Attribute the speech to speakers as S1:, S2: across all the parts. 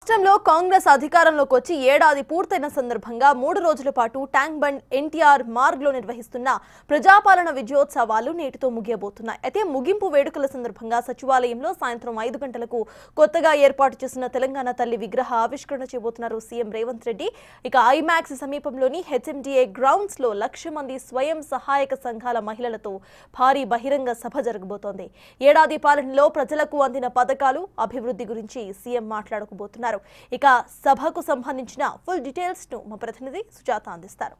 S1: రాష్ట్రంలో కాంగ్రెస్ అధికారంలోకి వచ్చి ఏడాది పూర్తయిన సందర్భంగా 3 రోజుల పాటు ట్యాంక్ బండ్ ఎన్టీఆర్ మార్గ్లో నిర్వహిస్తున్న ప్రజాపాలన విజయోత్సవాలు నేటితో ముగియబోతున్నాయి. అయితే ముగింపు వేడుకల సందర్భంగా సచివాలయంలో సాయంత్రం 5 గంటలకు కొత్తగా ఏర్పాటు చేసిన తెలంగాణ తల్లి విగ్రహ ఆవిష్కరణ చేయబోతున్నారు సీఎం రేవంత్ రెడ్డి. ఇక ఐమాక్స్ సమీపంలోని హెచ్ఎండిఏ గ్రౌండ్స్ లో 1,00,000 మంది స్వయం సహాయక సంఘాల మహిళలతో భారీ బహిరంగ సభ జరగబోతోంది. ఏడాది పాలనలో ప్రజలకు అందిన పథకాలు, అభివృద్ధి గురించి సీఎం మాట్లాడబోతున్నారు. ఇక సభకు సంబంధించిన ఫుల్ డీటెయిల్స్ ను మా ప్రతినిధి సుజాత అందిస్తారు.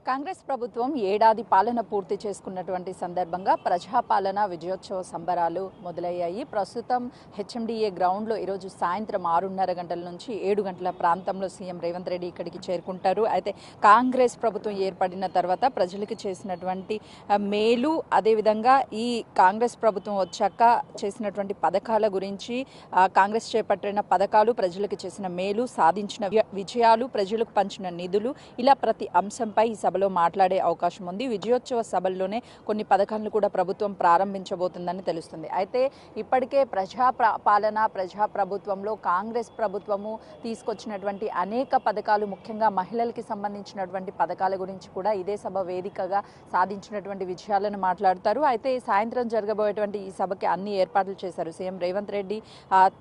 S2: కాంగ్రెస్ ప్రభుత్వం ఏడాది పాలన పూర్తి చేసుకున్నటువంటి సందర్భంగా ప్రజాపాలన విజయోత్సవ సంబరాలు మొదలయ్యాయి. ప్రస్తుతం హెచ్ఎండిఏ గ్రౌండ్లో ఈరోజు సాయంత్రం 6:30 గంటల నుంచి 7 గంటల ప్రాంతంలో సీఎం రేవంత్ రెడ్డి ఇక్కడికి చేరుకుంటారు. అయితే కాంగ్రెస్ ప్రభుత్వం ఏర్పడిన తర్వాత ప్రజలకు చేసినటువంటి మేలు, అదేవిధంగా ఈ కాంగ్రెస్ ప్రభుత్వం వచ్చాక చేసినటువంటి పథకాల గురించి, కాంగ్రెస్ చేపట్టిన పథకాలు, ప్రజలకు చేసిన మేలు, సాధించిన విజయాలు, ప్రజలకు పంచిన నిధులు, ఇలా ప్రతి అంశంపై ఈ సభలో మాట్లాడే అవకాశం ఉంది. విజయోత్సవ సభల్లోనే కొన్ని పథకాలను కూడా ప్రభుత్వం ప్రారంభించబోతుందని తెలుస్తుంది. అయితే ఇప్పటికే ప్రజా ప్రభుత్వంలో కాంగ్రెస్ ప్రభుత్వము తీసుకొచ్చినటువంటి అనేక పథకాలు, ముఖ్యంగా మహిళలకి సంబంధించినటువంటి పథకాల గురించి కూడా ఇదే సభ వేదికగా సాధించినటువంటి విజయాలను మాట్లాడతారు. అయితే సాయంత్రం జరగబోయేటువంటి ఈ సభకి అన్ని ఏర్పాట్లు చేశారు సీఎం రేవంత్ రెడ్డి.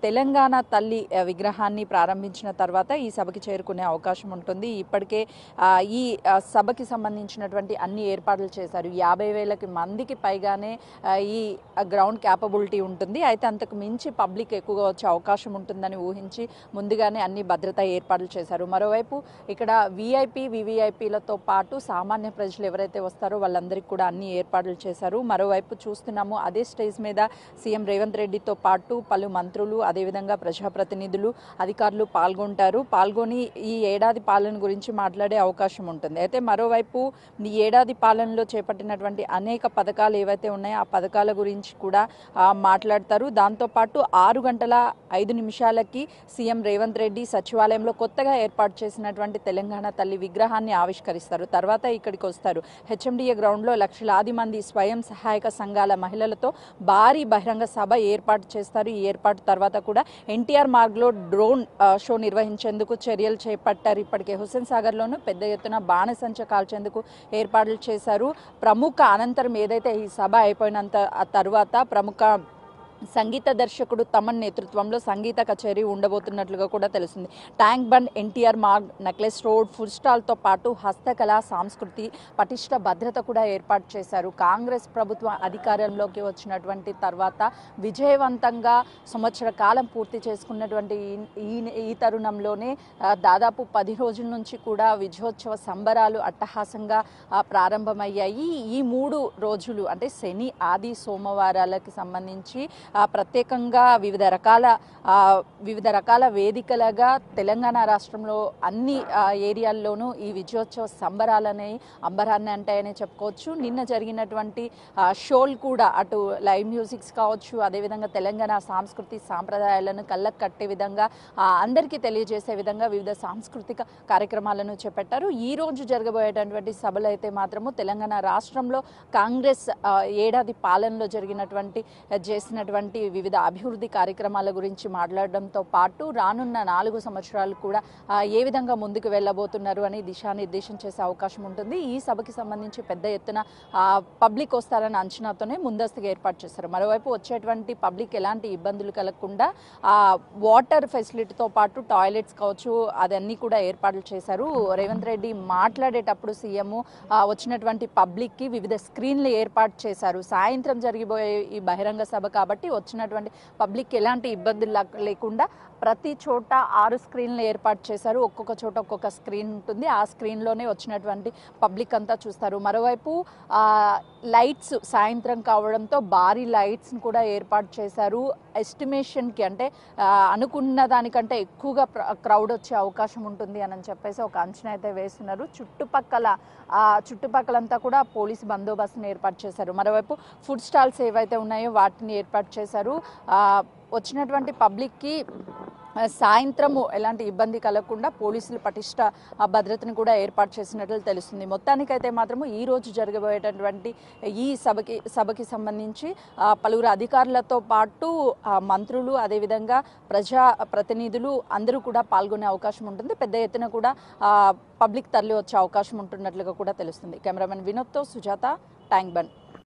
S2: తెలంగాణ తల్లి విగ్రహాన్ని ప్రారంభించిన తర్వాత ఈ సభకి చేరుకునే అవకాశం ఉంటుంది. ఇప్పటికే ఈ సభకి సంబంధించినటువంటి అన్ని ఏర్పాట్లు చేశారు. 50,000 మందికి పైగానే ఈ గ్రౌండ్ క్యాపబిలిటీ ఉంటుంది. అయితే అంతకు మించి పబ్లిక్ ఎక్కువగా వచ్చే అవకాశం ఉంటుందని ఊహించి ముందుగానే అన్ని భద్రతా ఏర్పాట్లు చేశారు. మరోవైపు ఇక్కడ వివిఐపీలతో పాటు సామాన్య ప్రజలు ఎవరైతే వస్తారో వాళ్ళందరికీ కూడా అన్ని ఏర్పాట్లు చేశారు. మరోవైపు చూస్తున్నాము, అదే స్టేజ్ మీద సీఎం రేవంత్ రెడ్డితో పాటు పలు మంత్రులు, అదేవిధంగా ప్రజాప్రతినిధులు, అధికారులు పాల్గొని ఈ ఏడాది పాలన గురించి మాట్లాడే అవకాశం ఉంటుంది. అయితే మరోవైపు ఈ ఏడాది పాలనలో చేపట్టినటువంటి అనేక పథకాలు ఏవైతే ఉన్నాయో ఆ పథకాల గురించి కూడా మాట్లాడతారు. దాంతోపాటు 6:05 సీఎం రేవంత్ రెడ్డి సచివాలయంలో కొత్తగా ఏర్పాటు చేసినటువంటి తెలంగాణ తల్లి విగ్రహాన్ని ఆవిష్కరిస్తారు. తర్వాత ఇక్కడికి వస్తారు. హెచ్ఎండిఏ గ్రౌండ్లో లక్షలాది మంది స్వయం సహాయక సంఘాల మహిళలతో భారీ బహిరంగ సభ ఏర్పాటు చేస్తారు. ఈ ఏర్పాటు తర్వాత కూడా ఎన్టీఆర్ మార్గ్లో డ్రోన్ షో నిర్వహించేందుకు చర్యలు చేపట్టారు. ఇప్పటికే హుస్సేన్ సాగర్లోనూ పెద్ద ఎత్తున బాణసంచ కాల్చేందుకు ఏర్పాట్లు చేశారు. అనంతరం ఏదైతే ఈ సభ అయిపోయినంత తర్వాత ప్రముఖ సంగీత దర్శకుడు తమన్ నేతృత్వంలో సంగీత కచేరీ ఉండబోతున్నట్లుగా కూడా తెలుస్తుంది. Tank bund NTR Marg, necklace road, food స్టాల్తో పాటు హస్తకళ, సంస్కృతి, పటిష్ట భద్రత కూడా ఏర్పాటు చేశారు. కాంగ్రెస్ ప్రభుత్వం అధికారంలోకి వచ్చినటువంటి తర్వాత విజయవంతంగా సంవత్సర కాలం పూర్తి చేసుకున్నటువంటి ఈ తరుణంలోనే దాదాపు 10 రోజుల నుంచి కూడా విజయోత్సవ సంబరాలు అట్టహాసంగా ప్రారంభమయ్యాయి. ఈ 3 రోజులు అంటే శని, ఆది, సోమవారాలకు సంబంధించి ప్రత్యేకంగా వివిధ రకాల వేదికలుగా తెలంగాణ రాష్ట్రంలో అన్ని ఏరియాల్లోనూ ఈ విజయోత్సవ సంబరాలనే అంబరాన్ని అంటాయని చెప్పుకోవచ్చు. నిన్న జరిగినటువంటి షోలు కూడా అటు లైవ్ మ్యూజిక్స్ కావచ్చు, అదేవిధంగా తెలంగాణ సాంస్కృతి సాంప్రదాయాలను కళ్ళకు కట్టే విధంగా, అందరికీ తెలియజేసే విధంగా వివిధ సాంస్కృతిక కార్యక్రమాలను చేపట్టారు. ఈ రోజు జరగబోయేటటువంటి సభలు అయితే మాత్రము తెలంగాణ రాష్ట్రంలో కాంగ్రెస్ ఏడాది పాలనలో చేసినటువంటి వివిధ అభివృద్ధి కార్యక్రమాల గురించి మాట్లాడడంతో పాటు రానున్న 4 సంవత్సరాలు కూడా ఏ విధంగా ముందుకు వెళ్ళబోతున్నారు అని దిశానిర్దేశం చేసే అవకాశం ఉంటుంది. ఈ సభకి సంబంధించి పెద్ద ఎత్తున పబ్లిక్ వస్తారన్న అంచనాతోనే ముందస్తుగా ఏర్పాటు చేశారు. మరోవైపు వచ్చేటువంటి పబ్లిక్ ఎలాంటి ఇబ్బందులు కలగకుండా వాటర్ ఫెసిలిటీతో పాటు టాయిలెట్స్ కావచ్చు, అదన్నీ కూడా ఏర్పాట్లు చేశారు. రేవంత్ రెడ్డి మాట్లాడేటప్పుడు సీఎం వచ్చినటువంటి పబ్లిక్కి వివిధ స్క్రీన్లు ఏర్పాటు చేశారు. సాయంత్రం జరిగిపోయే ఈ బహిరంగ సభ కాబట్టి వచ్చినటువంటి పబ్లిక్ ఎలాంటి ఇబ్బందులు లేకుండా ప్రతి చోట 6 స్క్రీన్లు ఏర్పాటు చేశారు. ఒక్కొక్క చోట ఒక్కొక్క స్క్రీన్ ఉంటుంది. ఆ స్క్రీన్లోనే వచ్చినటువంటి పబ్లిక్ అంతా చూస్తారు. మరోవైపు లైట్స్ సాయంత్రం కావడంతో భారీ లైట్స్ని కూడా ఏర్పాటు చేశారు. ఎస్టిమేషన్కి అంటే అనుకున్న దానికంటే ఎక్కువగా క్రౌడ్ వచ్చే అవకాశం ఉంటుంది అని చెప్పేసి ఒక అంచనా అయితే వేస్తున్నారు. చుట్టుపక్కలంతా కూడా పోలీసు బందోబస్తుని ఏర్పాటు చేశారు. మరోవైపు ఫుడ్ స్టాల్స్ ఏవైతే ఉన్నాయో వాటిని ఏర్పాటు చేశారు. వచ్చినటువంటి పబ్లిక్కి సాయంత్రము ఎలాంటి ఇబ్బంది కలగకుండా పోలీసులు పటిష్ట భద్రతను కూడా ఏర్పాటు చేసినట్లు తెలుస్తుంది. మొత్తానికైతే మాత్రము ఈ రోజు జరగబోయేటటువంటి ఈ సభకి సంబంధించి పలువురు అధికారులతో పాటు మంత్రులు, అదేవిధంగా ప్రజా ప్రతినిధులు అందరూ కూడా పాల్గొనే అవకాశం ఉంటుంది. పెద్ద ఎత్తున కూడా పబ్లిక్ తరలి వచ్చే అవకాశం ఉంటున్నట్లుగా కూడా తెలుస్తుంది. కెమెరామెన్ వినోద్తో సుజాత, ట్యాంక్ బండ్.